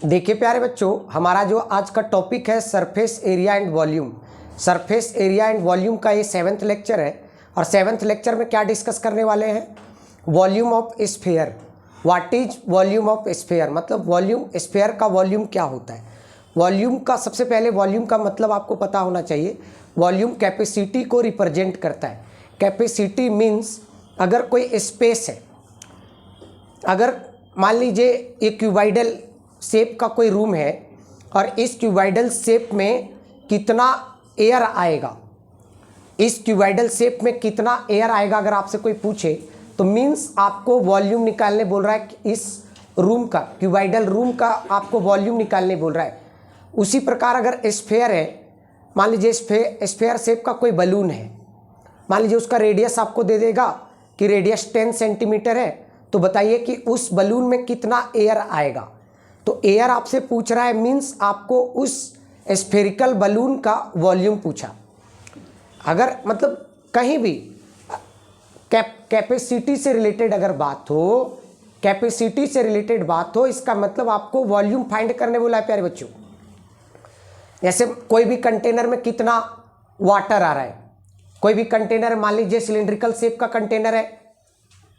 देखिए प्यारे बच्चों, हमारा जो आज का टॉपिक है surface area and volume. Surface area and volume का ये 7th लेक्चर है और 7th लेक्चर में क्या डिस्कस करने वाले हैं? Volume of sphere. What is volume of sphere, मतलब वॉल्यूम, स्फीयर का वॉल्यूम क्या होता है। वॉल्यूम का सबसे पहले वॉल्यूम का मतलब आपको पता होना चाहिए। वॉल्यूम कैपेसिटी को रिप्रेजेंट करता है। कैपेसिटी मीन्स अगर कोई स्पेस है, अगर मान लीजिए एक क्यूबाइडल शेप का कोई रूम है और इस क्यूबाइडल शेप में कितना एयर आएगा, इस क्यूबाइडल शेप में कितना एयर आएगा अगर आपसे कोई पूछे तो मीन्स आपको वॉल्यूम निकालने बोल रहा है कि इस रूम का, क्यूबाइडल रूम का आपको वॉल्यूम निकालने बोल रहा है। उसी प्रकार अगर स्फीयर है, मान लीजिए स्फीयर शेप का कोई बलून है, मान लीजिए उसका रेडियस आपको दे देगा कि रेडियस 10 सेंटीमीटर है, तो बताइए कि उस बलून में कितना एयर आएगा। तो एयर आपसे पूछ रहा है मीन्स आपको उस स्फेरिकल बलून का वॉल्यूम पूछा। अगर मतलब कहीं भी कैपेसिटी से रिलेटेड अगर बात हो, कैपेसिटी से रिलेटेड बात हो, इसका मतलब आपको वॉल्यूम फाइंड करने बोला है प्यारे बच्चों। जैसे कोई भी कंटेनर में कितना वाटर आ रहा है, कोई भी कंटेनर मान लीजिए सिलिंड्रिकल शेप का कंटेनर है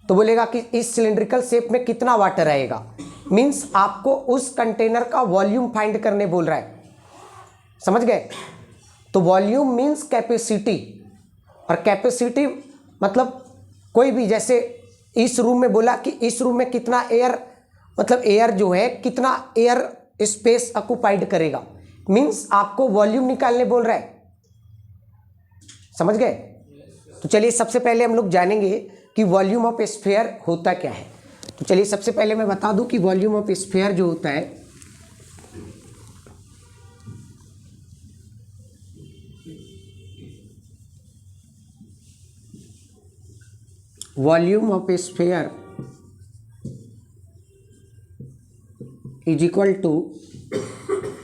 तो बोलेगा कि इस सिलिंड्रिकल शेप में कितना वाटर आएगा, मीन्स आपको उस कंटेनर का वॉल्यूम फाइंड करने बोल रहा है। समझ गए? तो वॉल्यूम मीन्स कैपेसिटी, और कैपेसिटी मतलब कोई भी, जैसे इस रूम में बोला कि इस रूम में कितना एयर, मतलब एयर जो है कितना एयर स्पेस ऑक्युपाइड करेगा, मीन्स आपको वॉल्यूम निकालने बोल रहा है। समझ गए? तो चलिए सबसे पहले हम लोग जानेंगे कि वॉल्यूम ऑफ स्फीयर होता क्या है। तो चलिए सबसे पहले मैं बता दूं कि वॉल्यूम ऑफ स्फीयर जो होता है, volume of sphere is equal to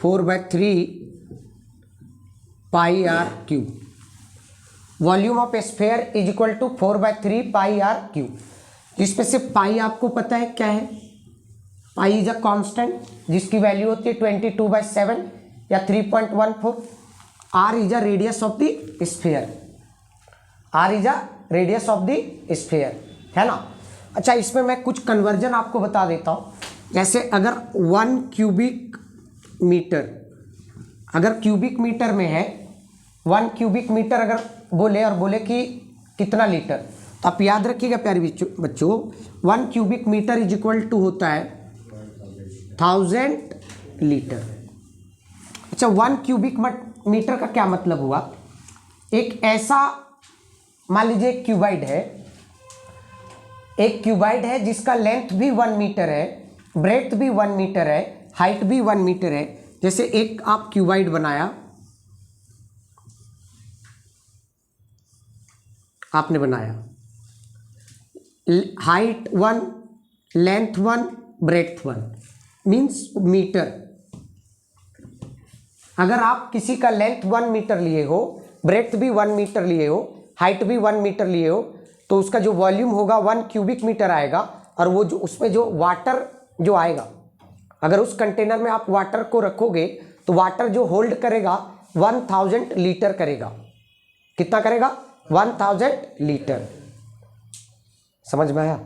4/3 pi r cube. Volume of sphere is equal to 4/3 pi r cube, जिसमें से पाई आपको पता है क्या है। पाई इज अ कांस्टेंट जिसकी वैल्यू होती है 22/7 या 3.14। R is a radius of the sphere, r is a radius of the sphere, है ना। अच्छा, इसमें मैं कुछ कन्वर्जन आपको बता देता हूँ। जैसे अगर 1 क्यूबिक मीटर, अगर क्यूबिक मीटर में है, 1 क्यूबिक मीटर अगर बोले और बोले कि कितना लीटर, तो आप याद रखिएगा प्यारे बच्चों, 1 cubic metre is equal to होता है 1000 लीटर। अच्छा, 1 क्यूबिक मीटर का क्या मतलब हुआ? एक ऐसा, मान लीजिए एक क्यूबाइड है, एक क्यूबाइड है जिसका लेंथ भी 1 मीटर है, ब्रेड्थ भी 1 मीटर है, हाइट भी 1 मीटर है। जैसे एक आप क्यूबाइड बनाया, आपने बनाया, height 1, length 1, breadth 1, means metre. अगर आप किसी का लेंथ 1 मीटर लिए हो, ब्रेड्थ भी 1 मीटर लिए हो, हाइट भी 1 मीटर लिए हो, तो उसका जो वॉल्यूम होगा 1 क्यूबिक मीटर आएगा। और वो जो उसमें जो वाटर जो आएगा, अगर उस कंटेनर में आप वाटर को रखोगे तो वाटर जो होल्ड करेगा 1000 लीटर करेगा। कितना करेगा? 1000 लीटर। समझ में आया?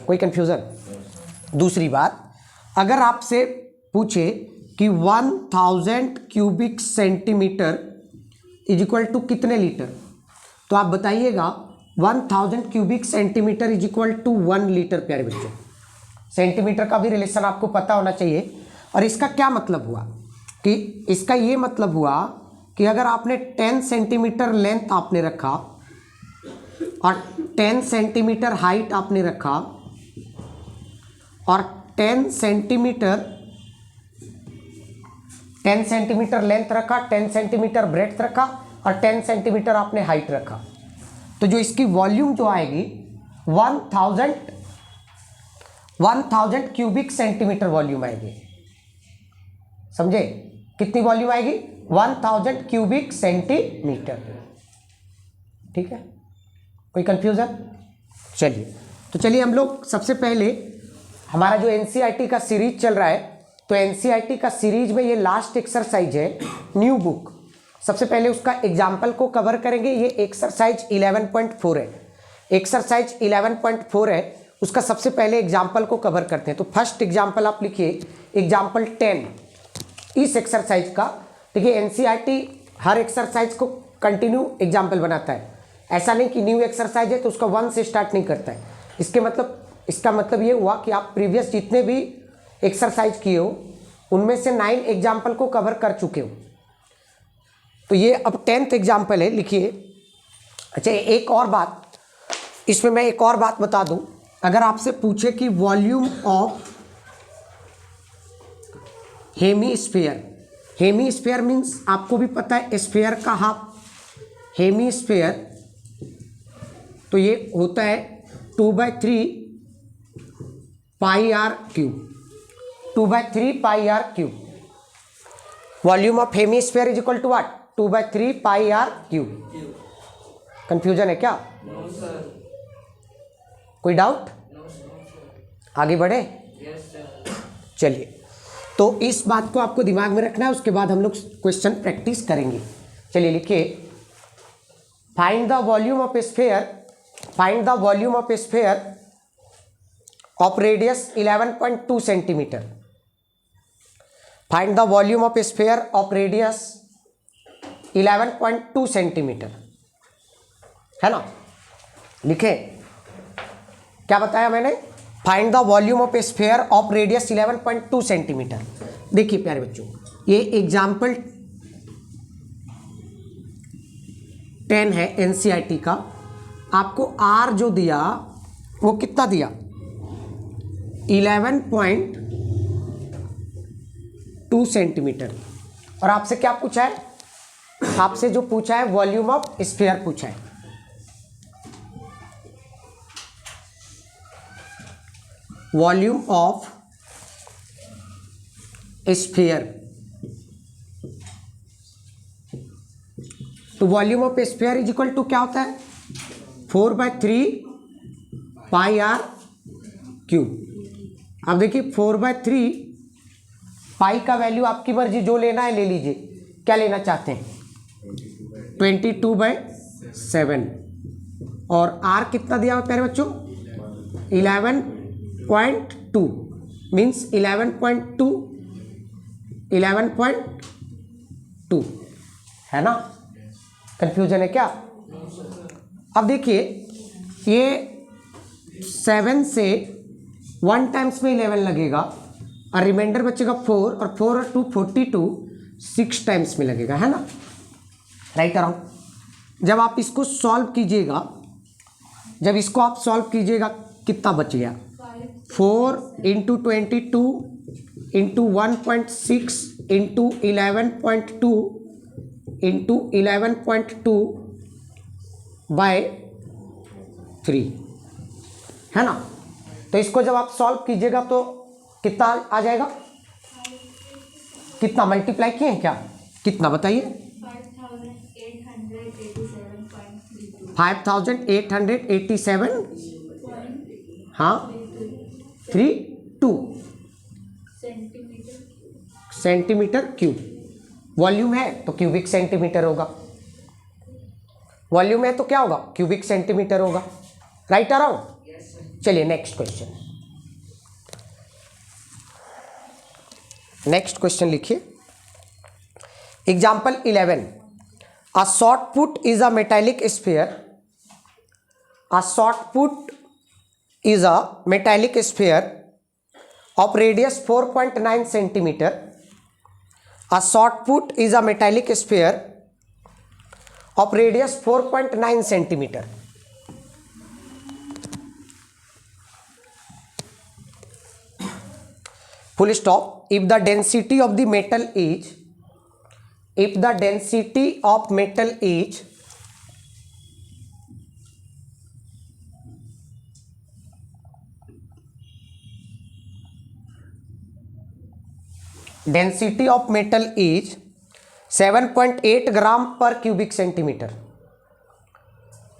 कोई कंफ्यूजन? दूसरी बात, अगर आपसे पूछे कि 1000 cubic centimetre is equal to कितने लीटर, तो आप बताइएगा 1000 cubic centimetre is equal to 1 litre. प्यारे बच्चों, सेंटीमीटर का भी रिलेशन आपको पता होना चाहिए। और इसका क्या मतलब हुआ कि इसका ये मतलब हुआ कि अगर आपने 10 सेंटीमीटर लेंथ आपने रखा और 10 सेंटीमीटर हाइट आपने रखा और 10 सेंटीमीटर लेंथ रखा, 10 सेंटीमीटर ब्रेड्थ रखा और 10 सेंटीमीटर आपने हाइट रखा, तो जो इसकी वॉल्यूम जो आएगी 1000 क्यूबिक सेंटीमीटर वॉल्यूम आएगी। समझे? कितनी वॉल्यूम आएगी? 1000 क्यूबिक सेंटीमीटर। ठीक है? कोई कंफ्यूजन? चलिए, तो चलिए हम लोग सबसे पहले हमारा जो एनसीईआरटी का सीरीज चल रहा है तो एनसीईआरटी का सीरीज में ये लास्ट एक्सरसाइज है, न्यू बुक। सबसे पहले उसका एग्जाम्पल को कवर करेंगे। ये एक्सरसाइज 11.4 है, एक्सरसाइज 11.4 है, उसका सबसे पहले एग्जाम्पल को कवर करते हैं। तो फर्स्ट एग्जाम्पल आप लिखिए, एग्जाम्पल 10 इस एक्सरसाइज का। देखिए एनसीईआरटी हर एक्सरसाइज को कंटिन्यू एग्जाम्पल बनाता है, ऐसा नहीं कि न्यू एक्सरसाइज है तो उसका 1 से स्टार्ट नहीं करता है। इसका मतलब ये हुआ कि आप प्रीवियस जितने भी एक्सरसाइज किए हो उनमें से 9 एग्जाम्पल को कवर कर चुके हो। तो ये अब 10th एग्जाम्पल है, लिखिए। अच्छा एक और बात, इसमें मैं एक और बात बता दूं, अगर आपसे पूछे कि volume of hemisphere, hemisphere means आपको भी पता है स्फीयर का हाफ, हेमीस्फीयर तो ये होता है 2/3 pi r cube, 2/3 pi r cube. Volume of hemisphere is equal to what? 2/3 pi r cube. Confusion है क्या? No sir. कोई डाउट? आगे बढ़े? Yes sir. चलिए, तो इस बात को आपको दिमाग में रखना है, उसके बाद हम लोग क्वेश्चन प्रैक्टिस करेंगे। चलिए लिखिए, find the volume of sphere, find the volume of sphere of radius 11.2 centimetre. Find the volume of sphere of radius 11.2 centimetre, है ना? लिखे, क्या बताया मैंने? Find the volume of sphere of radius 11.2 centimetre. देखिए प्यारे बच्चों, ये एग्जाम्पल 10 है एनसीईआरटी का। आपको आर जो दिया वो कितना दिया? 11.2 सेंटीमीटर। और आपसे क्या पूछा है? आपसे जो पूछा है वॉल्यूम ऑफ स्फीयर पूछा है। वॉल्यूम ऑफ स्फीयर, तो volume of sphere is equal to क्या होता है? 4/3 पाई आर क्यूब। अब देखिए 4/3 पाई का वैल्यू आपकी मर्जी, जो लेना है ले लीजिए। क्या लेना चाहते हैं? 22/7। और आर कितना दिया हुआ प्यारे बच्चों? 11.2 मीन्स 11.2 है ना? कंफ्यूजन है क्या? अब देखिए, ये 7 से 1 टाइम्स में 11 लगेगा और रिमाइंडर बचेगा 4, और 4 और 2 42, 6 टाइम्स में लगेगा, है ना? Right around. जब आप इसको सॉल्व कीजिएगा, जब इसको आप सॉल्व कीजिएगा, कितना बच गया? 4 × 22 × 1.6 × 11.2 × 11.2/3, है ना? तो इसको जब आप सॉल्व कीजिएगा तो कितना आ जाएगा? कितना मल्टीप्लाई किए हैं क्या? कितना बताइए? 5887, हाँ 32 सेंटीमीटर क्यूब। वॉल्यूम है तो क्यूबिक सेंटीमीटर होगा, वॉल्यूम है तो क्या होगा? क्यूबिक सेंटीमीटर होगा। Right around. चलिए नेक्स्ट क्वेश्चन, नेक्स्ट क्वेश्चन लिखिए। Example 11, a short put is a metallic sphere, a short put is a metallic sphere of radius 4.9 centimeter. A shot put is a metallic sphere of radius 4.9 centimeter. Full stop. If the density of the metal is, if the density of metal is density of metal is 7.8 ग्राम पर cubic centimetre,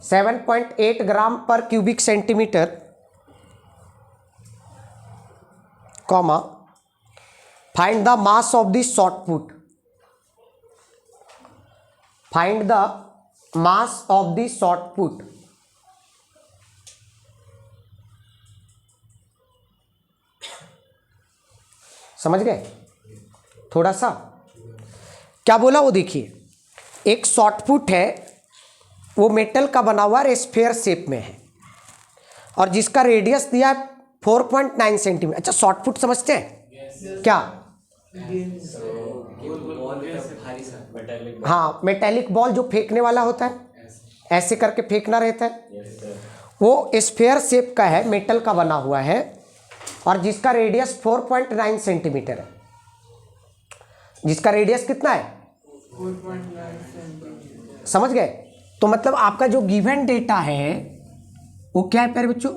7.8 ग्राम पर cubic centimetre, comma find the mass of the shot put, find the mass of the shot put. समझ गए थोड़ा सा क्या बोला वो देखिए, एक शॉर्ट पुट है, वो मेटल का बना हुआ स्फीयर शेप में है और जिसका रेडियस दिया है 4.9 सेंटीमीटर। अच्छा शॉर्ट पुट समझते हैं क्या? हाँ, मेटेलिक बॉल जो फेंकने वाला होता है, ऐसे करके फेंकना रहता है, वो स्फीयर शेप का है, मेटल का बना हुआ है और जिसका रेडियस 4.9 सेंटीमीटर है। जिसका रेडियस कितना है? 4.9 सेंटीमीटर। समझ गए? तो मतलब आपका जो गिवन डेटा है वो क्या है प्यारे बच्चों?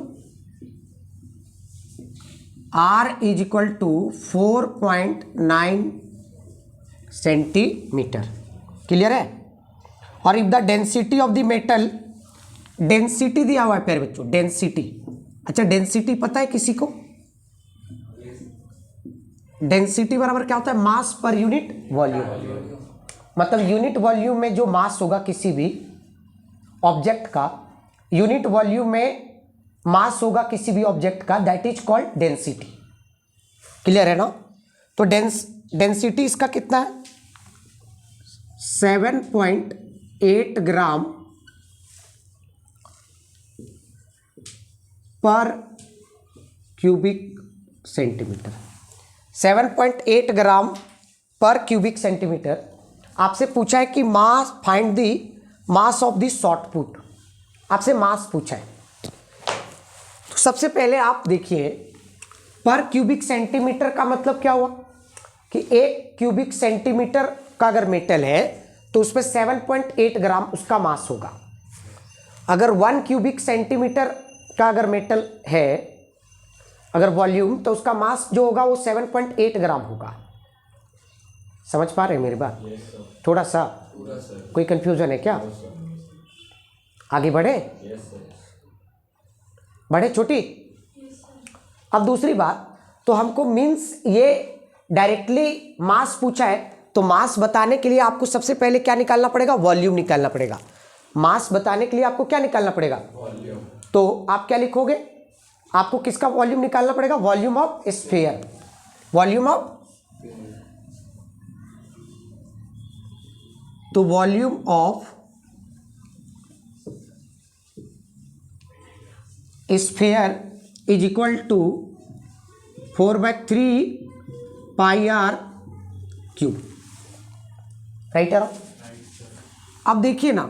R is equal to 4.9 centimetre. Clear है? और if the density of the metal, density दिया हुआ है प्यारे बच्चों, डेंसिटी। अच्छा डेंसिटी पता है किसी को? डेंसिटी बराबर क्या होता है? मास पर यूनिट वॉल्यूम। मतलब यूनिट वॉल्यूम में जो मास होगा किसी भी ऑब्जेक्ट का, यूनिट वॉल्यूम में मास होगा किसी भी ऑब्जेक्ट का, that is called density. Clear है ना? तो डेंसिटी इसका कितना है? 7.8 ग्राम पर क्यूबिक सेंटीमीटर। 7.8 ग्राम पर क्यूबिक सेंटीमीटर। आपसे पूछा है कि mass, find the mass of the shot put. आपसे मास पूछा है तो सबसे पहले आप देखिए, पर क्यूबिक सेंटीमीटर का मतलब क्या हुआ कि एक क्यूबिक सेंटीमीटर का अगर मेटल है तो उसमें 7.8 ग्राम उसका मास होगा। अगर 1 क्यूबिक सेंटीमीटर का अगर मेटल है, अगर वॉल्यूम, तो उसका मास जो होगा वो 7.8 ग्राम होगा। समझ पा रहे हैं मेरी बात? थोड़ा सा कोई कंफ्यूजन है क्या? आगे बढ़े? बढ़े छोटी? अब दूसरी बात, तो हमको मीन्स ये डायरेक्टली मास पूछा है, तो मास बताने के लिए आपको सबसे पहले क्या निकालना पड़ेगा? वॉल्यूम निकालना पड़ेगा। मास बताने के लिए आपको क्या निकालना पड़ेगा? वॉल्यूम। तो आप क्या लिखोगे? आपको किसका वॉल्यूम निकालना पड़ेगा? Volume of sphere. Volume of, तो volume of sphere is equal to 4/3 pi r cube. Right है? अब देखिए ना,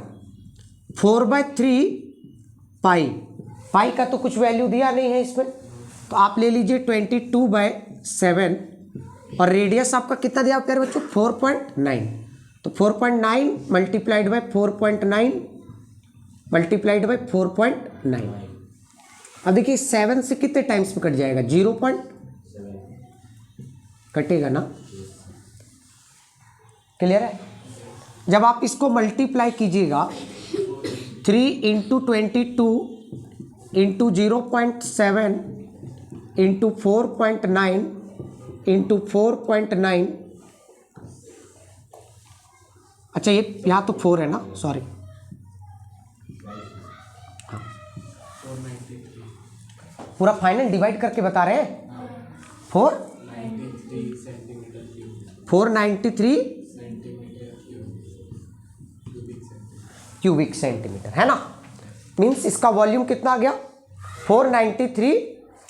4/3 पाई का तो कुछ वैल्यू दिया नहीं है इसमें, तो आप ले लीजिए 22/7 और रेडियस आपका कितना दिया प्यारे बच्चों? 4.9। तो 4.9 मल्टीप्लाइड बाय 4.9 मल्टीप्लाइड बाय 4.9। अब देखिए 7 से कितने टाइम्स में कट जाएगा? 0.7 कटेगा ना? क्लियर है? जब आप इसको मल्टीप्लाई कीजिएगा 3 इंटू 22 इंटू 0.7 इंटू 4.9 इंटू 4.9, अच्छा ये यहाँ तो 4 है ना, सॉरी, हाँ, पूरा फाइनल डिवाइड करके बता रहे हैं। 493 क्यूबिक सेंटीमीटर है ना? मीन्स इसका वॉल्यूम कितना आ गया? 493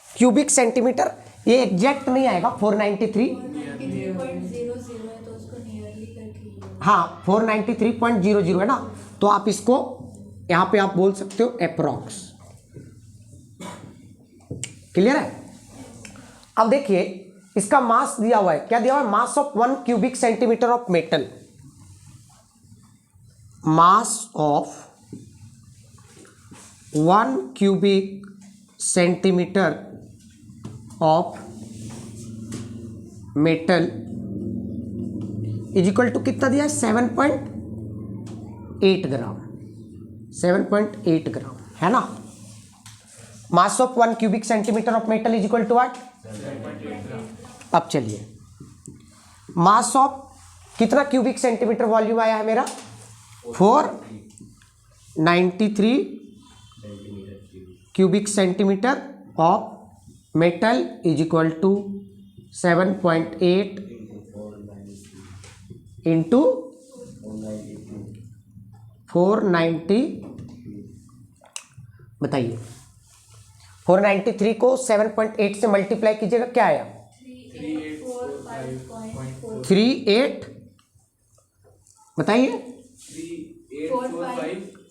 क्यूबिक सेंटीमीटर। ये एग्जैक्ट नहीं आएगा 493, हाँ 493.00 है ना, तो आप इसको यहाँ पे आप बोल सकते हो अप्रॉक्स। क्लियर है? अब देखिए इसका मास दिया हुआ है, क्या दिया हुआ है? Mass of 1 cubic centimetre of metal. Mass of 1 cubic centimetre of metal is equal to कितना दिया है? 7.8 ग्राम। 7.8 ग्राम है ना? Mass of 1 cubic centimetre of metal is equal to what? अब चलिए मास ऑफ कितना क्यूबिक सेंटीमीटर वॉल्यूम आया है मेरा 493 cubic centimetre of metal is equal to 7.8 into 490। बताइए 493 को 7.8 से मल्टीप्लाई कीजिएगा क्या आया 38 बताइए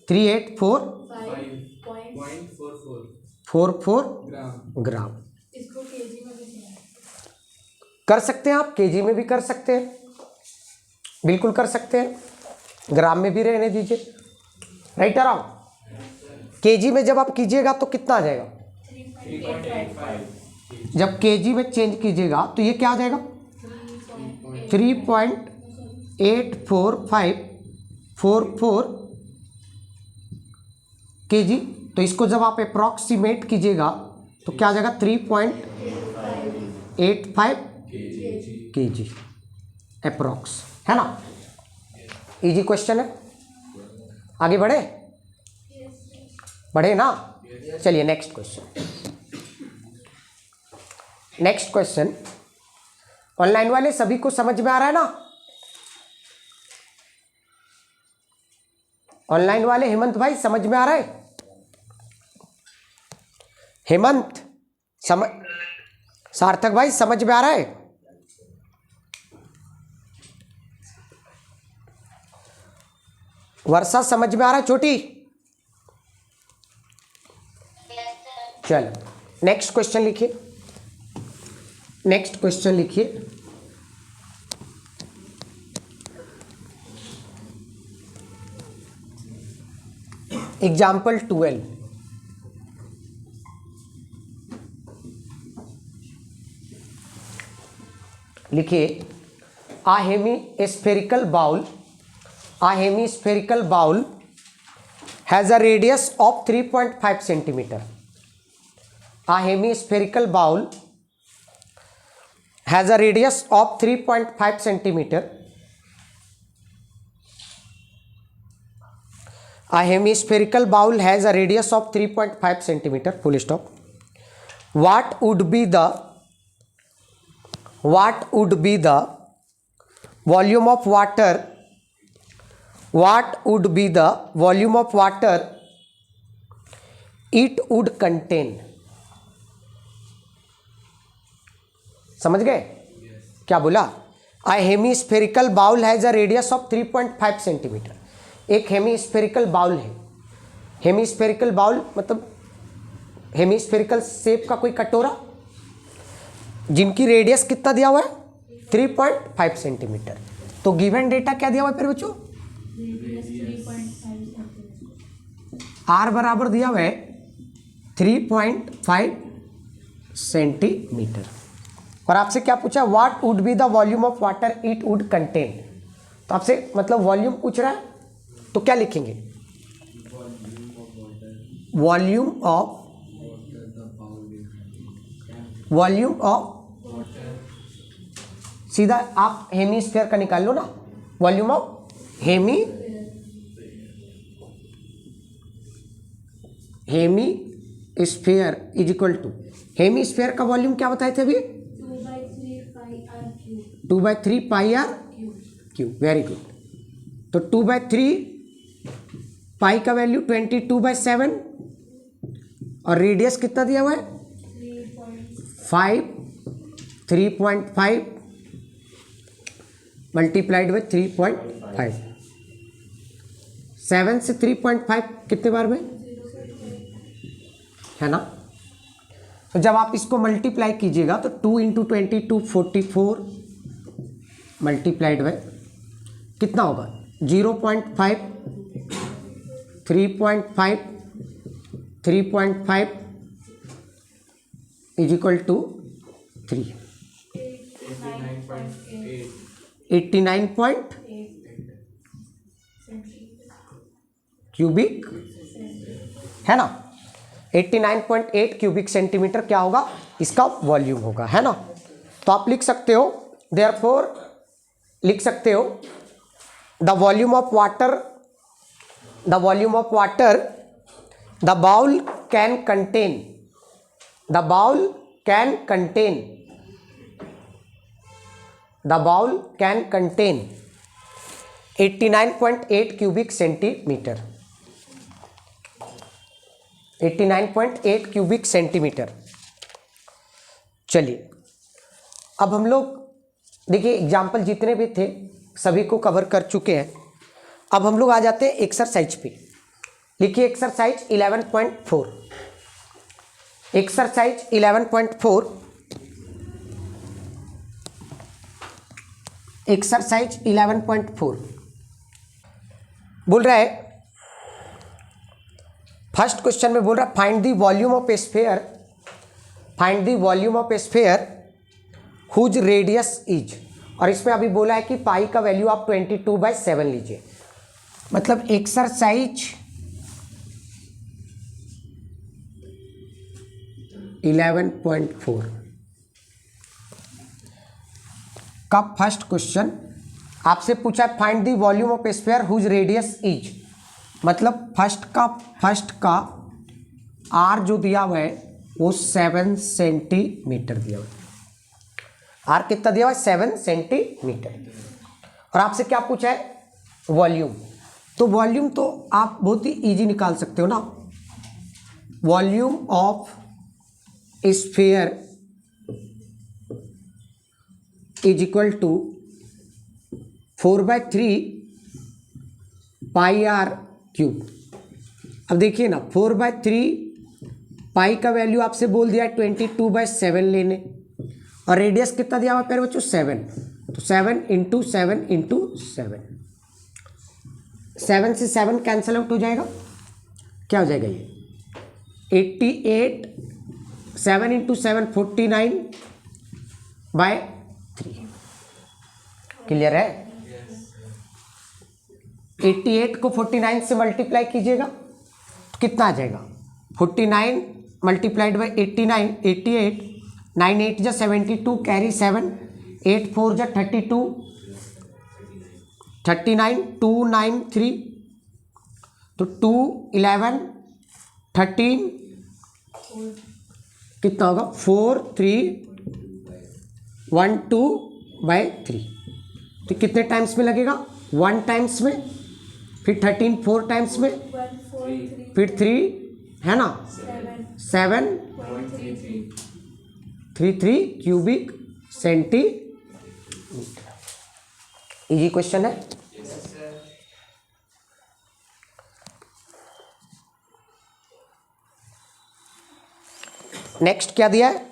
3844 ग्राम। इसको केजी में भी कर सकते हैं आप, केजी में भी कर सकते हैं, बिल्कुल कर सकते हैं, ग्राम में भी रहने दीजिए। राइट अराउंड केजी में जब आप कीजिएगा तो कितना आ जाएगा 3.85 जब केजी में चेंज कीजिएगा तो ये क्या आ जाएगा 3.8444 केजी। तो इसको जब आप अप्रॉक्सीमेट कीजिएगा तो क्या आ जाएगा 3.85 केजी अप्रॉक्स, है ना। इजी क्वेश्चन है, आगे बढ़े बढ़े ना। चलिए next question. Next question online वाले सभी को समझ में आ रहा है ना। ऑनलाइन वाले हेमंत भाई समझ में आ रहा है। हेमंत समझ, सार्थक भाई समझ में आ रहा है। वर्षा समझ में आ रहा है छोटी। चलो नेक्स्ट क्वेश्चन लिखिए। नेक्स्ट क्वेश्चन लिखिए। एग्जाम्पल 12। लिखिए a hemispherical bowl has a radius of 3.5 centimeter. A hemispherical bowl has a radius of 3.5 centimeter. A hemispherical bowl has a radius of 3.5 centimeter. Full stop. What would be the volume of water? What would be the volume of water it would contain? समझ गए क्या बोला? A hemispherical bowl has a radius of 3.5 centimetre. एक hemispherical bowl है। Hemispherical bowl मतलब hemispherical shape का कोई कटोरा जिनकी रेडियस कितना दिया हुआ है 3.5 सेंटीमीटर। तो गिवन डेटा क्या दिया हुआ है फिर बच्चों? आर बराबर दिया हुआ है 3.5 सेंटीमीटर। और आपसे क्या पूछा? What would be the volume of water it would contain. तो आपसे मतलब वॉल्यूम पूछ रहा है तो क्या लिखेंगे? वॉल्यूम ऑफ सीधा आप हेमीस्फीयर का निकाल लो ना। Volume of hemisphere is equal to, hemisphere का वॉल्यूम क्या बताए थे अभी? 2/3 pi r cube. Very good. तो 2/3 पाई का वैल्यू 22/7 और रेडियस कितना दिया हुआ है 3.5 मल्टीप्लाइड बाई 3.5। 7 से 3.5 कितने बार में है ना। तो जब आप इसको मल्टीप्लाई कीजिएगा तो 2 × 22 44 मल्टीप्लाइड बाई कितना होगा 0.5 3.5 इज इक्वल टू 3 89 क्यूबिक है ना। 89.8 क्यूबिक सेंटीमीटर क्या होगा इसका वॉल्यूम होगा, है ना। तो आप लिख सकते हो देयरफॉर लिख सकते हो the volume of water the bowl can contain 89.8 cubic centimetre 89.8 cubic centimetre. चलिए अब हम लोग देखिए एग्जाम्पल जितने भी थे सभी को कवर कर चुके हैं। अब हम लोग आ जाते हैं एक्सरसाइज पे। लिखिए एक्सरसाइज 11.4। एक्सरसाइज 11.4 एक्सरसाइज 11.4 बोल रहा है, फर्स्ट क्वेश्चन में बोल रहा है find the volume of a sphere whose radius is, और इसमें अभी बोला है कि पाई का वैल्यू आप 22/7 लीजिए। मतलब एक्सरसाइज 11.4 का फर्स्ट क्वेश्चन आपसे पूछा है find the volume of a sphere whose radius is. मतलब फर्स्ट का आर जो दिया हुआ है वो 7 सेंटीमीटर दिया हुआ है। आर कितना दिया हुआ है? 7 सेंटीमीटर। और आपसे क्या पूछा है? वॉल्यूम। तो वॉल्यूम तो आप बहुत ही इजी निकाल सकते हो ना। Volume of sphere is equal to 4/3 pi r cube. अब देखिए ना 4/3 पाई का वैल्यू आपसे बोल दिया 22/7 लेने, और रेडियस कितना दिया हुआ प्यारे बच्चों? 7। तो 7 × 7 × 7, 7 से 7 कैंसिल आउट हो जाएगा। क्या हो जाएगा ये? 88, 7 × 7 49/3। क्लियर है? 88 को 49 से मल्टीप्लाई कीजिएगा तो कितना आ जाएगा? 49 मल्टीप्लाइड बाई 89, 88, 9 8 जा 72, कैरी 7, 8 4 जा 32, 39, 2 9 3, तो 2 11 13 कितना होगा? 4 3 1 2/3। तो कितने टाइम्स में लगेगा? 1 टाइम्स में, फिर 13 4 टाइम्स में, फिर 3 है ना 7.33 क्यूबिक सेंटीमीटर। इजी क्वेश्चन है। नेक्स्ट क्या दिया है?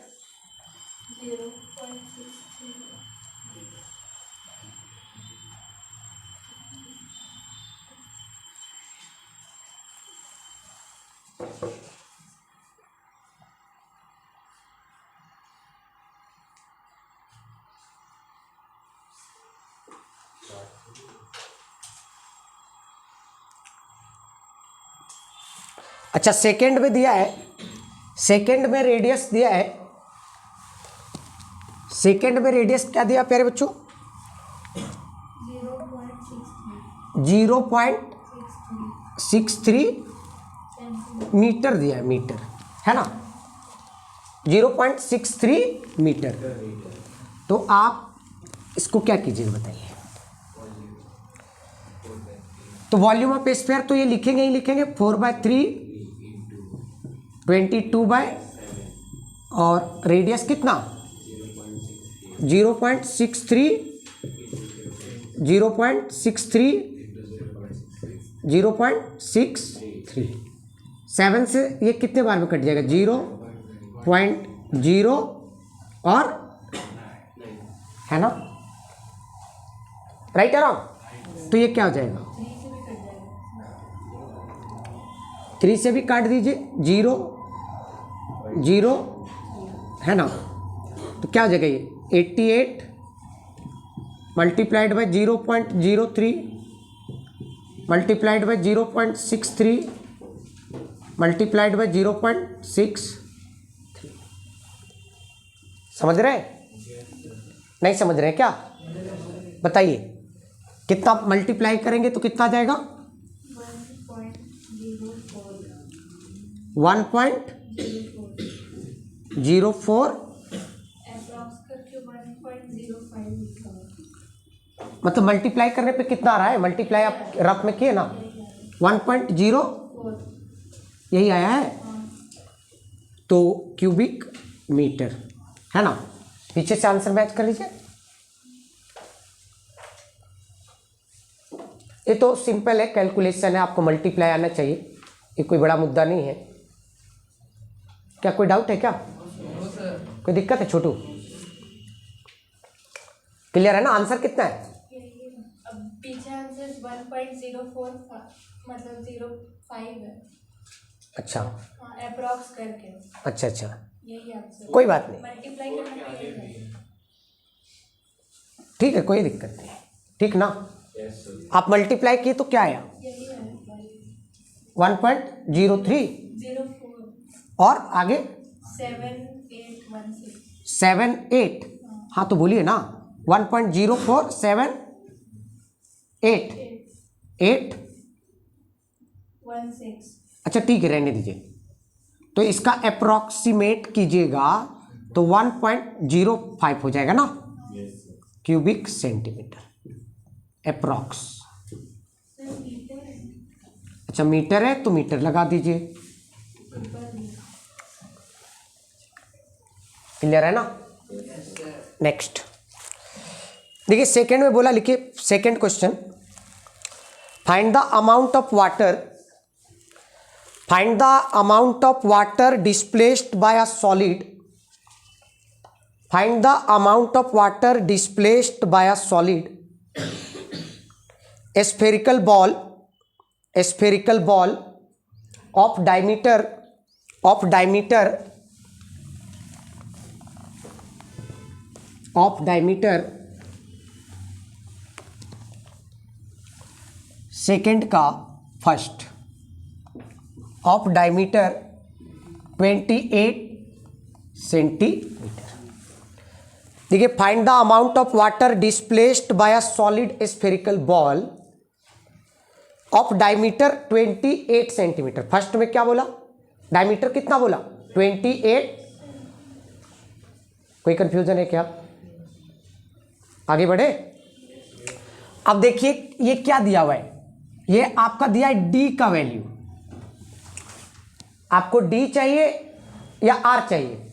अच्छा सेकंड में दिया है, सेकंड में रेडियस दिया है। सेकंड में रेडियस क्या दिया प्यारे बच्चों? 0.63 मीटर दिया है, मीटर है ना, 0.63 मीटर। तो आप इसको क्या कीजिएगा बताइए? तो वॉल्यूम ऑफ स्फीयर तो ये लिखेंगे ही लिखेंगे 4/3 22 और रेडियस कितना? 0.63 7 से ये कितने बार में कट जाएगा? 0.0 और है ना, राइट अराउंड। तो ये क्या हो जाएगा? 3 से भी काट दीजिए, 0 0 है ना, तो क्या हो जाएगा ये? 88 multiplied by 0.03 multiplied by 0.63 multiplied by 0.6। समझ रहे हैं? नहीं समझ रहे हैं क्या? बताइए कितना मल्टीप्लाई करेंगे तो कितना आ जाएगा? 1.04 मतलब मल्टीप्लाई करने पे कितना आ रहा है? मल्टीप्लाई आप रफ में किए ना 1.0 यही आया है तो क्यूबिक मीटर है ना। पीछे से आंसर मैच कर लीजिए। ये तो सिंपल है, कैलकुलेशन है, आपको मल्टीप्लाई आना चाहिए, ये कोई बड़ा मुद्दा नहीं है। क्या कोई डाउट है क्या? कोई दिक्कत है छोटू? क्लियर है ना? आंसर कितना है? अब पीछे आंसर 1.04 मतलब 05 है। अच्छा अप्रॉक्स करके अच्छा अच्छा, यही आंसर, कोई बात नहीं, मल्टीप्लाई करना पड़ेगा। ठीक है, कोई दिक्कत नहीं, ठीक ना। आप मल्टीप्लाई किए तो क्या आया? यही है 1.03 04 और आगे 7816 78। हाँ तो बोलिए ना 1.04 7 8 8। 16। अच्छा ठीक है, रहने दीजिए। तो इसका अप्रॉक्सीमेट कीजिएगा तो 1.05 हो जाएगा ना क्यूबिक सेंटीमीटर अप्रॉक्स। अच्छा मीटर है तो मीटर लगा दीजिए। क्लियर है ना? नेक्स्ट देखिए, सेकंड में बोला, लिखिए second question, find the amount of water, find the amount of water displaced by a solid, find the amount of water displaced by a solid spherical ball of diameter 2 का first of diameter 28 centimetre. देखिए, find the amount of water displaced by a solid spherical ball of diameter 28 centimetre. First में क्या बोला? Diameter कितना बोला? 28। कोई confusion है क्या? आगे बढ़े। अब देखिए ये क्या दिया हुआ है, ये आपका दिया है डी का वैल्यू। आपको डी चाहिए या आर चाहिए?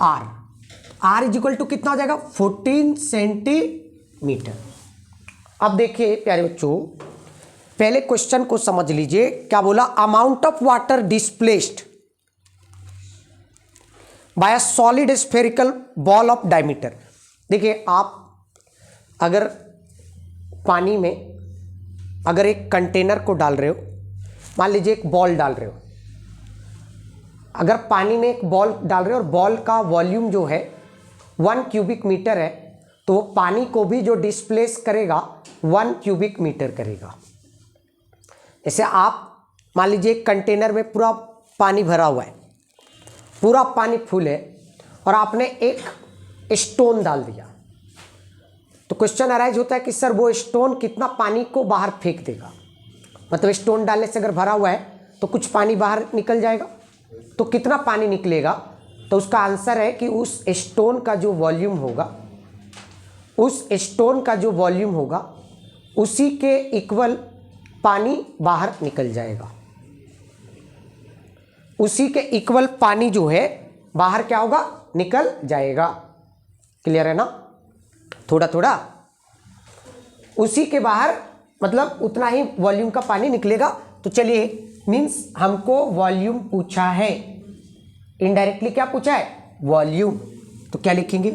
आर इज इक्वल टू कितना हो जाएगा? 14 सेंटीमीटर। अब देखिए प्यारे बच्चों, पहले क्वेश्चन को समझ लीजिए। क्या बोला? Amount of water displaced by a solid spherical ball of diameter. देखिए, आप अगर पानी में अगर एक कंटेनर को डाल रहे हो, मान लीजिए एक बॉल डाल रहे हो, अगर पानी में एक बॉल डाल रहे हो और बॉल का वॉल्यूम जो है 1 क्यूबिक मीटर है, तो वो पानी को भी जो डिस्प्लेस करेगा 1 क्यूबिक मीटर करेगा। जैसे आप मान लीजिए एक कंटेनर में पूरा पानी भरा हुआ है, पूरा पानी फुल है, और आपने एक स्टोन डाल दिया, तो क्वेश्चन अराइज होता है कि सर वो स्टोन कितना पानी को बाहर फेंक देगा। मतलब स्टोन डालने से अगर भरा हुआ है तो कुछ पानी बाहर निकल जाएगा, तो कितना पानी निकलेगा? तो उसका आंसर है कि उस स्टोन का जो वॉल्यूम होगा, उस स्टोन का जो वॉल्यूम होगा उसी के इक्वल पानी बाहर निकल जाएगा। उसी के इक्वल पानी जो है बाहर क्या होगा? निकल जाएगा। क्लियर है ना? थोड़ा थोड़ा उसी के बाहर मतलब उतना ही वॉल्यूम का पानी निकलेगा। तो चलिए, मीन्स हमको वॉल्यूम पूछा है, इनडायरेक्टली क्या पूछा है? वॉल्यूम। तो क्या लिखेंगे?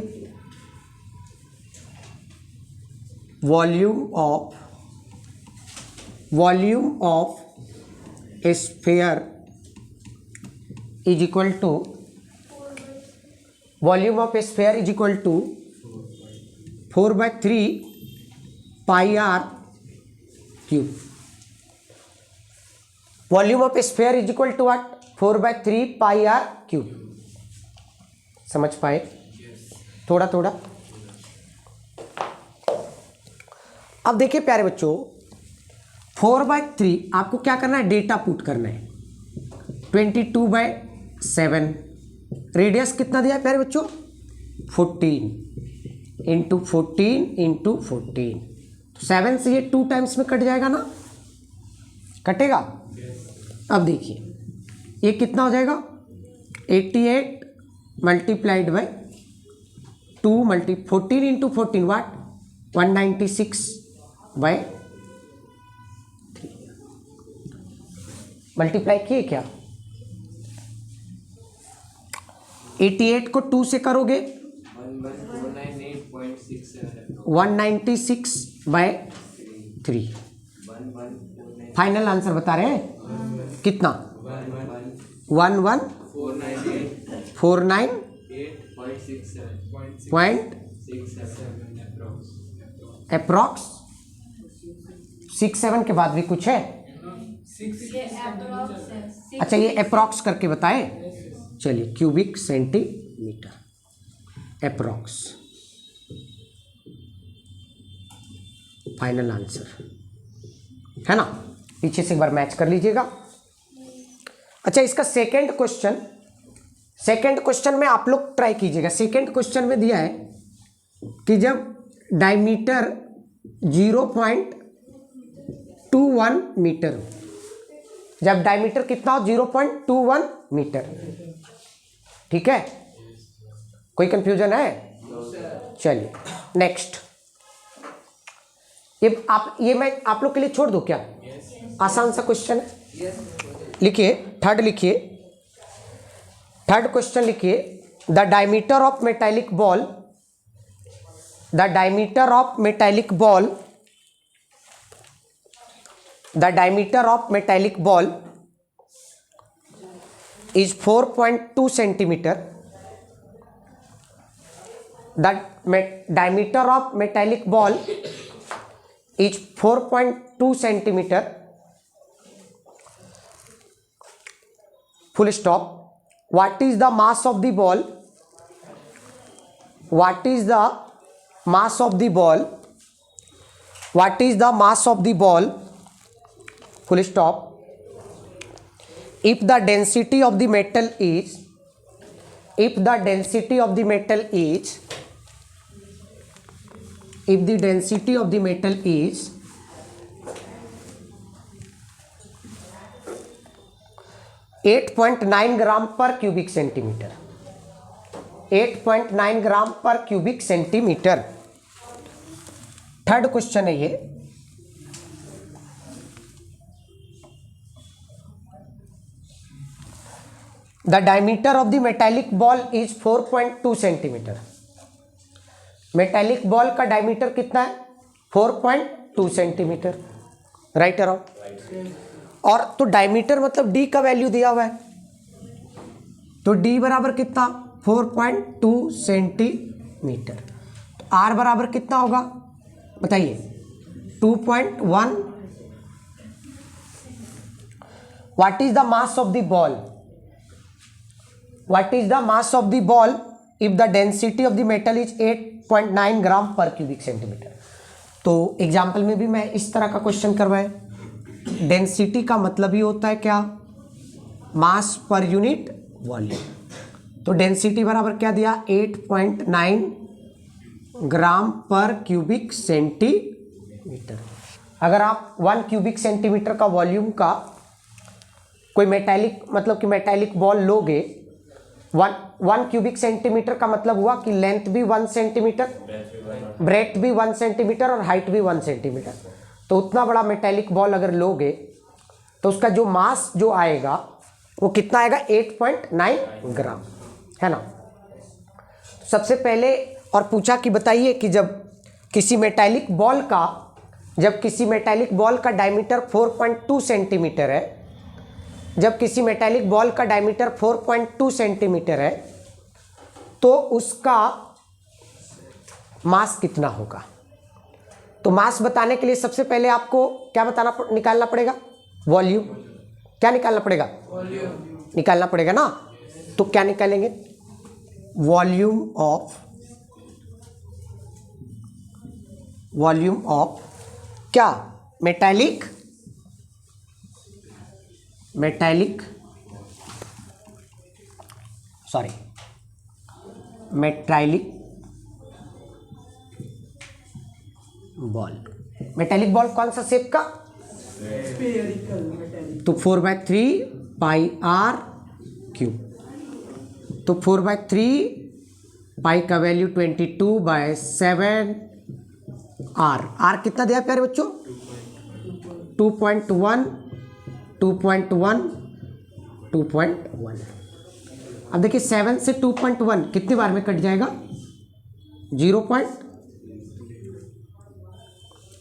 Volume of sphere is equal to, volume of sphere is equal to 4/3 pi r cube. Volume of sphere is equal to what? 4/3 pi r cube. समझ पाए? थोड़ा थोड़ा। अब देखिए प्यारे बच्चों, 4/3 आपको क्या करना है, डेटा पुट करना है। 22/7 रेडियस कितना दिया है प्यारे बच्चों, 14 इंटू 14 तो 7 से ये 2 टाइम्स में कट जाएगा ना, कटेगा। अब देखिए ये कितना हो जाएगा, 88 multiplied by 2 14 into 14 what 196/3 multiply किए क्या, 88 को 2 से करोगे 196/3। फाइनल आंसर बता रहे हैं कितना, 1149.67 अप्रॉक्स 67 के बाद भी कुछ है। ये अप्रॉक्स है। अच्छा ये अप्रॉक्स करके बताए, चलिए cubic centimetre approx final answer है ना। पीछे से एक बार मैच कर लीजिएगा। अच्छा इसका सेकंड क्वेश्चन में आप लोग ट्राई कीजिएगा। सेकंड क्वेश्चन में दिया है कि जब डायमीटर 0.21 मीटर, जब डायमीटर कितना हो 0.21 मीटर, ठीक है, कोई कंफ्यूजन है? चलिए नेक्स्ट, ये मैं आप लोग के लिए छोड़ दूं क्या? आसान सा क्वेश्चन है, लिखिए थर्ड क्वेश्चन लिखिए। The diameter of metallic ball is 4.2 centimeter. The diameter of metallic ball is 4.2 centimeter. Full stop. What is the mass of the ball? What is the mass of the ball? What is the mass of the ball? Full stop. If the density of the metal is, if the density of the metal is 8.9 ग्राम पर cubic centimetre, 8.9 ग्राम पर cubic centimetre. Third question है ये। The diameter of the metallic ball is 4.2 centimeter. Metallic ball का diameter कितना है? 4.2 centimetre. Right around. और तो diameter मतलब डी का वैल्यू दिया हुआ है, तो डी बराबर कितना? 4.2 सेंटीमीटर। तो आर बराबर कितना होगा बताइए? 2.1। What is the mass of the ball? What is the mass of the ball if the density of the metal is 8.9 ग्राम पर क्यूबिक सेंटीमीटर? तो एग्जाम्पल में भी मैं इस तरह का क्वेश्चन करवाए। डेंसिटी का मतलब ही होता है क्या? मास पर यूनिट वॉल्यूम। तो डेंसिटी बराबर क्या दिया? 8.9 ग्राम पर क्यूबिक सेंटीमीटर। अगर आप 1 क्यूबिक सेंटीमीटर का वॉल्यूम का कोई मेटालिक मतलब कि मेटालिक बॉल लोगे, 1 क्यूबिक सेंटीमीटर का मतलब हुआ कि लेंथ भी 1 सेंटीमीटर, ब्रेथ भी 1 सेंटीमीटर और हाइट भी 1 सेंटीमीटर। तो उतना बड़ा मेटालिक बॉल अगर लोगे तो उसका जो मास जो आएगा वो कितना आएगा? 8.9 ग्राम, है ना। सबसे पहले और पूछा कि बताइए कि जब किसी मेटालिक बॉल का डायमीटर 4.2 सेंटीमीटर है, जब किसी मेटालिक बॉल का डायमीटर 4.2 सेंटीमीटर है तो उसका मास कितना होगा? तो मास बताने के लिए सबसे पहले आपको क्या निकालना पड़ेगा? वॉल्यूम। क्या निकालना पड़ेगा? निकालना पड़ेगा ना। तो क्या निकालेंगे? वॉल्यूम ऑफ क्या मेटालिक मेटालिक बॉल कौन सा शेप का? Spherical metallic. तो 4/3 पाई आर क्यूब, तो 4/3 पाई का वैल्यू 22/7 आर कितना दिया प्यारे बच्चों? 2.1 2.1 अब देखिए 7 से 2.1 कितनी बार में कट जाएगा? 0.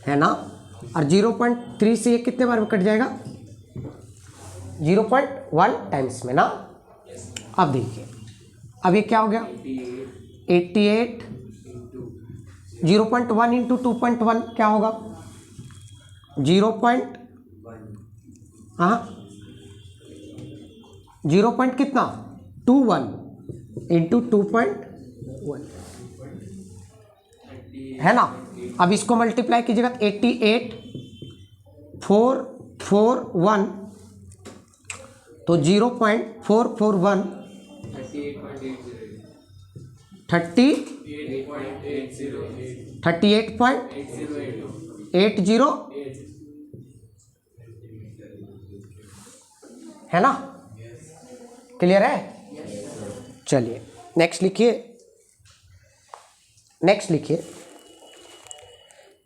है ना, और 0.3 से ये कितने बार में कट जाएगा? 0.1 टाइम्स में ना। अब देखिए, अब ये क्या हो गया? 88 0.1 इंटू 2.1 क्या होगा? 0 कितना? 21 इंटू 2.1 है ना। अब इसको मल्टीप्लाई कीजिएगा 88 441 तो 0.441 38.80 है ना। क्लियर है? चलिए नेक्स्ट लिखिए,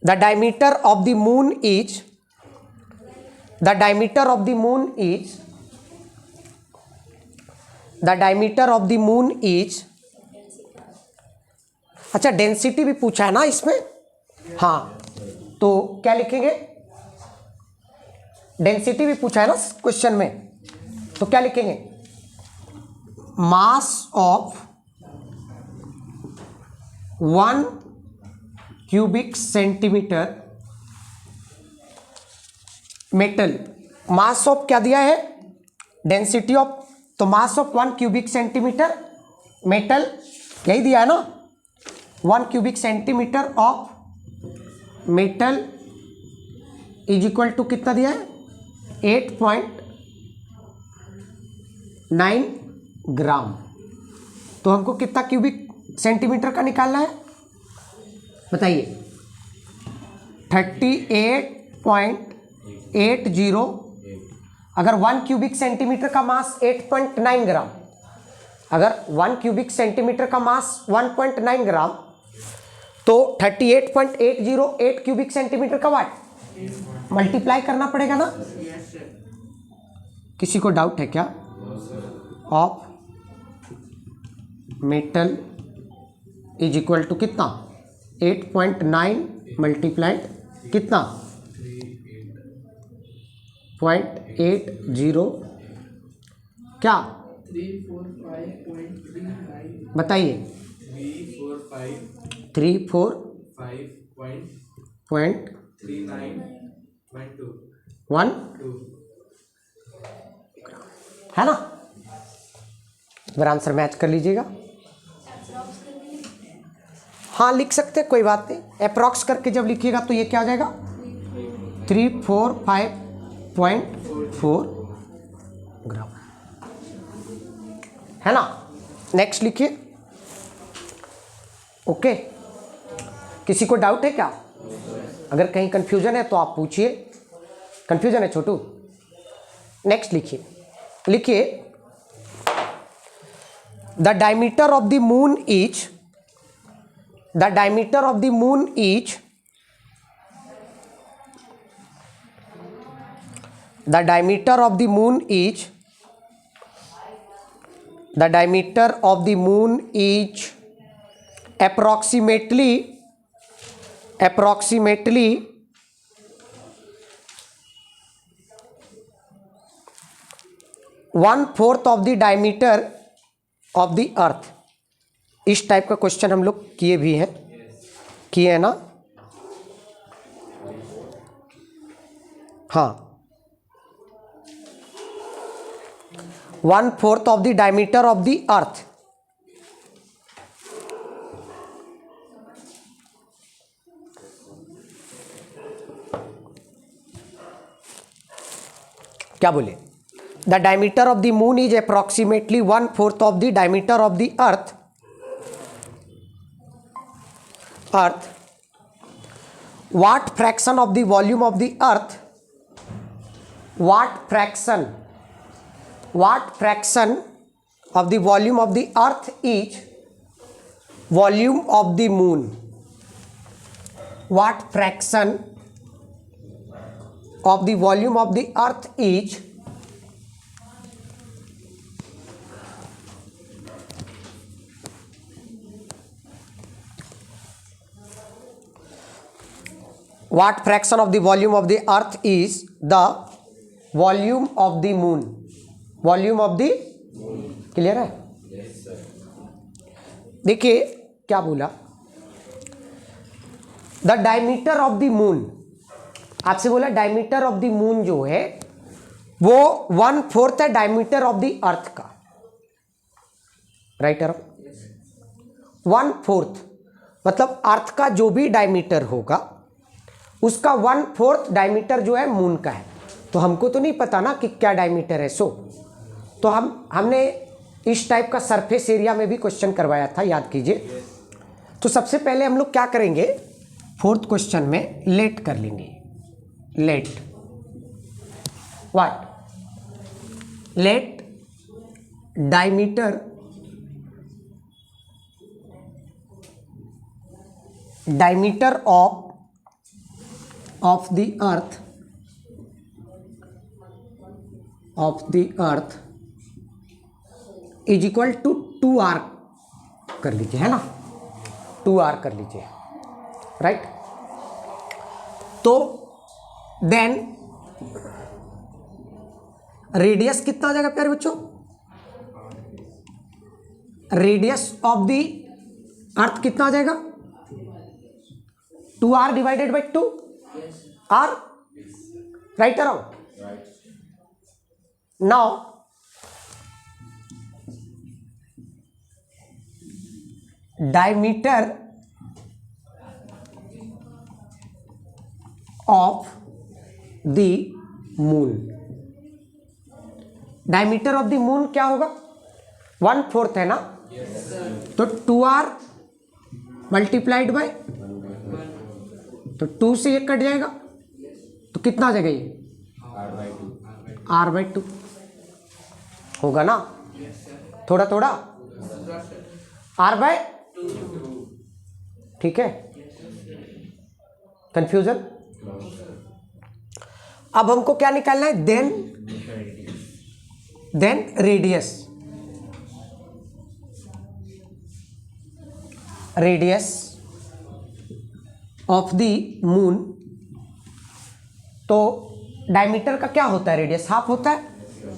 the diameter of the moon is अच्छा डेंसिटी भी पूछा है ना इसमें। हाँ तो क्या लिखेंगे? डेंसिटी भी पूछा है ना क्वेश्चन में, तो क्या लिखेंगे? Mass of 1 cubic centimetre metal. Mass of क्या दिया है? डेंसिटी ऑफ, तो mass of 1 cubic centimetre metal यही दिया है ना। 1 cubic centimetre of metal is equal to कितना दिया है? 8.9 ग्राम। तो हमको कितना क्यूबिक सेंटीमीटर का निकालना है बताइए? 38.80। अगर 1 क्यूबिक सेंटीमीटर का मास 8.9 ग्राम, अगर 1 क्यूबिक सेंटीमीटर का मास 1.9 ग्राम, तो 38.80 8 क्यूबिक सेंटीमीटर का वाट मल्टीप्लाई करना पड़ेगा ना। किसी को डाउट है क्या? Of metal is equal to कितना? 8.9 मल्टीप्लाइड कितना? 0.80 क्या 345.39 बताइए? 345.39 है ना। फिर आंसर मैच कर लीजिएगा। हाँ लिख सकते, कोई बात नहीं। अप्रॉक्स करके जब लिखिएगा तो ये क्या हो जाएगा? 345.4 ग्राम है ना। नेक्स्ट लिखिए। ओके, किसी को डाउट है क्या? अगर कहीं कंफ्यूजन है तो आप पूछिए। कंफ्यूजन है छोटू? नेक्स्ट लिखिए the diameter of the moon is the diameter of the moon is the diameter of the moon is approximately 1/4 of the diameter of the earth। इस टाइप का क्वेश्चन हम लोग किए भी हैं, किए हैं ना। हाँ 1/4 of the diameter of the earth. क्या बोले? The diameter of the moon is approximately 1/4 of the diameter of the earth. What fraction of the volume of the earth? What fraction of the volume of the earth is volume of the moon? What fraction of the volume of the earth is what fraction of the volume of the earth is the volume of the moon? Volume of the clear है? देखिए क्या बोला, the diameter of the moon, आपसे बोला diameter of the moon जो है वो 1/4 है डायमीटर ऑफ द अर्थ का, राइट? 1/4 मतलब अर्थ का जो भी डायमीटर होगा उसका 1/4 डायमीटर जो है मून का है। तो हमको तो नहीं पता ना कि क्या डायमीटर है, तो हमने इस टाइप का सरफेस एरिया में भी क्वेश्चन करवाया था, याद कीजिए। तो सबसे पहले हम लोग क्या करेंगे, 4th क्वेश्चन में लेट कर लेंगे। Let what? Let diameter of the earth is equal to 2r कर लीजिए, है ना? 2r कर लीजिए, राइट? तो देन रेडियस कितना हो जाएगा प्यारे बच्चों? रेडियस ऑफ द अर्थ कितना हो जाएगा? 2r divided by 2 r, right or wrong? Right. Now diameter of the moon, diameter of the moon क्या होगा? 1/4 है ना? yes, तो 2r मल्टीप्लाइड बाय, तो 2 से ये कट जाएगा तो कितना आ जाएगा? ये r/2 होगा ना? थोड़ा थोड़ा r/2, ठीक है? कंफ्यूजन? अब हमको क्या निकालना है? Then radius of the moon. तो डायमीटर का क्या होता है? रेडियस हाफ होता है,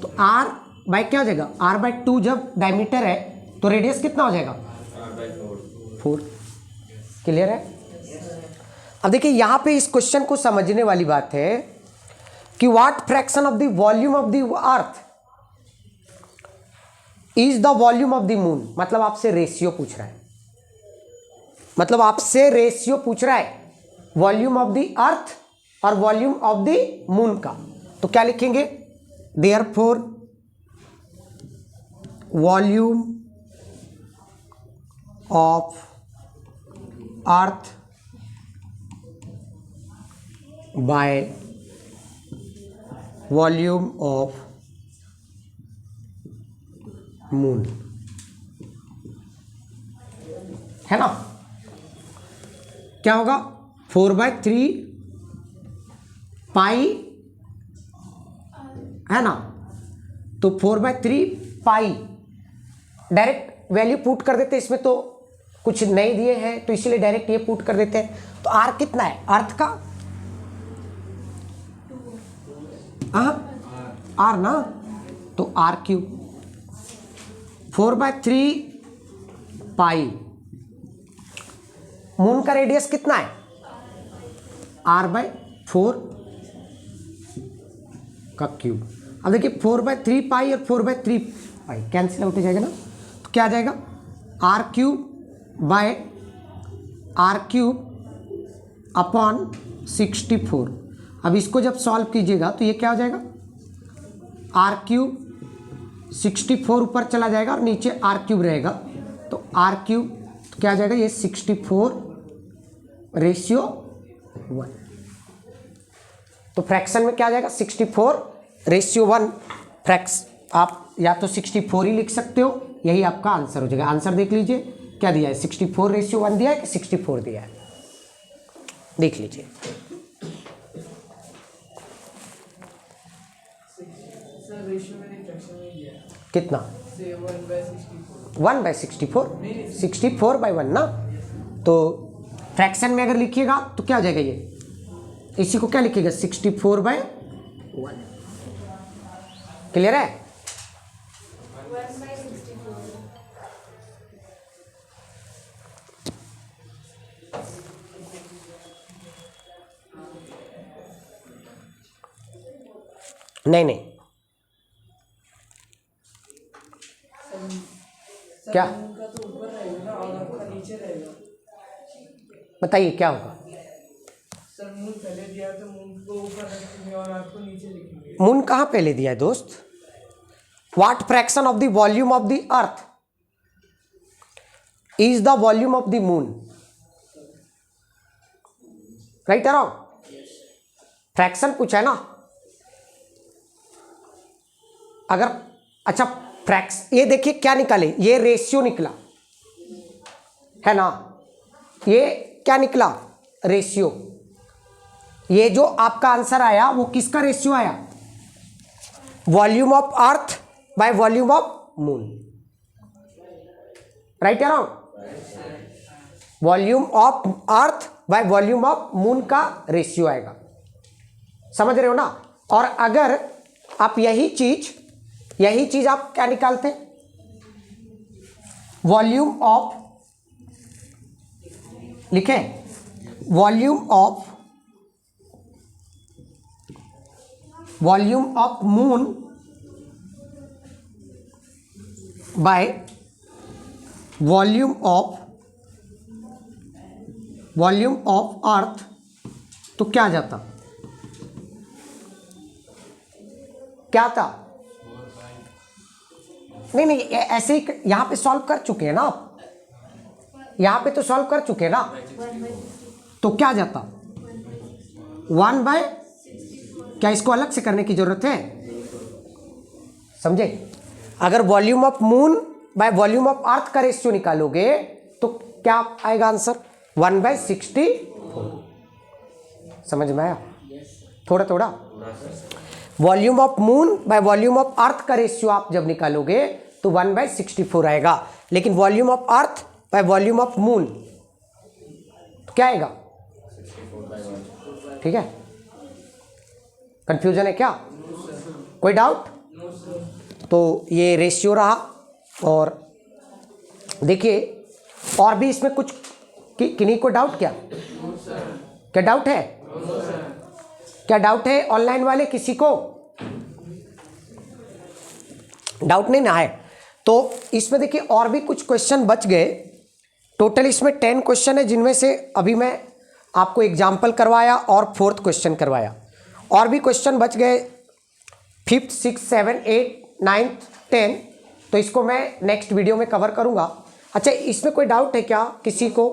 तो r बाई क्या हो जाएगा? r/2 जब डायमीटर है तो रेडियस कितना हो जाएगा? r/4। क्लियर है? अब देखिए यहाँ पे इस क्वेश्चन को समझने वाली बात है कि what fraction of the volume of the earth is the volume of the moon. मतलब आपसे रेशियो पूछ रहा है, वॉल्यूम ऑफ द अर्थ और वॉल्यूम ऑफ द मून का। तो क्या लिखेंगे? Therefore volume of earth by volume of moon, है ना? क्या होगा? 4/3 पाई, है ना? तो 4/3 पाई डायरेक्ट वैल्यू पुट कर देते, इसमें तो कुछ नहीं दिए हैं तो इसीलिए डायरेक्ट ये पुट कर देते हैं। तो r कितना है अर्थ का? r ना, तो r3 4/3 पाई। मून का रेडियस कितना है? r/4 का क्यूब। अब देखिए 4/3 पाई और 4/3 पाई कैंसिल आउट हो जाएगा ना, तो क्या आ जाएगा? r³ bye r³ / 64। अब इसको जब सॉल्व कीजिएगा तो ये क्या हो जाएगा? आर क्यूब 64 ऊपर चला जाएगा और नीचे आर क्यूब रहेगा, तो आर क्यूब क्या आ जाएगा, ये 64:1। तो फ्रैक्शन में क्या आ जाएगा, 64:1 फ्रैक्स। आप या तो 64 ही लिख सकते हो, यही आपका आंसर हो जाएगा। आंसर देख लीजिए क्या दिया है, 64:1 दिया है कि 64 दिया है, देख लीजिए। सर रेशियो मैंने फ्रैक्शन में दिया है, कितना, से 1/64। 1/64, 64/1 ना। तो फ्रैक्शन में अगर लिखिएगा तो क्या हो जाएगा, ये इसी को क्या लिखिएगा, 64/1। क्लियर है। 1/64। नहीं नहीं, क्या उनका तो ऊपर रहेगा ना और आपका नीचे रहेगा। बताइए क्या होगा। सर मून पहले दिया तो मून को ऊपर रखेंगे और आपको नीचे लिखेंगे। मून कहाँ पहले दिया है दोस्त। What fraction of the volume of the earth is the volume of the moon, right है रॉन्ग। फ्रैक्शन पूछा है ना। अगर अच्छा फ्रैक्स, ये देखिए क्या निकाले, ये रेशियो निकला है ना, ये क्या निकला, रेशियो। ये जो आपका आंसर आया वो किसका रेशियो आया, volume of earth by volume of moon, right या wrong. Volume of earth by volume of moon का रेशियो आएगा, समझ रहे हो ना। और अगर आप यही चीज आप क्या निकालते, वॉल्यूम ऑफ, लिखें volume of moon bye volume of अर्थ, तो क्या आ जाता, क्या था, नहीं ऐसे ही यहां पे सॉल्व कर चुके हैं ना आप, यहां पे तो सॉल्व कर चुके हैं ना, तो क्या आ जाता 1/, क्या इसको अलग से करने की जरूरत है, समझे। अगर volume of moon bye volume of अर्थ का रेशियो निकालोगे तो क्या आएगा आंसर, 1/64। समझ में आया, थोड़ा volume of moon bye volume of अर्थ का रेशियो आप जब निकालोगे तो 1/64 आएगा, लेकिन volume of earth by volume of moon तो क्या आएगा, ठीक है। कंफ्यूजन है क्या, कोई डाउट। तो ये रेशियो रहा। और देखिए और भी इसमें कुछ किन्हीं को डाउट, क्या डाउट है, क्या डाउट है ऑनलाइन वाले, किसी को डाउट नहीं ना है। तो इसमें देखिए और भी कुछ क्वेश्चन बच गए। टोटल इसमें 10 क्वेश्चन है, जिनमें से अभी मैं आपको एग्जाम्पल करवाया और 4th क्वेश्चन करवाया। और भी क्वेश्चन बच गए 5th 6th 7th 8th 9th 10th, तो इसको मैं नेक्स्ट वीडियो में कवर करूंगा। अच्छा इसमें कोई डाउट है क्या किसी को।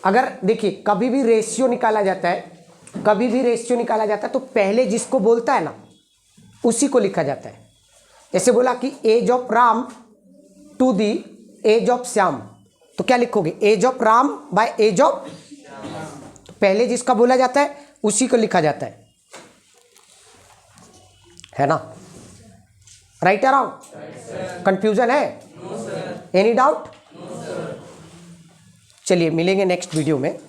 अगर देखिए कभी भी रेशियो निकाला जाता है, तो पहले जिसको बोलता है ना उसी को लिखा जाता है। जैसे बोला कि age of Ram to the age of Shyam, तो क्या लिखोगे, age of Ram by age of, तो पहले जिसका बोला जाता है उसी को लिखा जाता है ना, राइट या रॉन्ग। कंफ्यूजन है, एनी डाउट। चलिए मिलेंगे नेक्स्ट वीडियो में।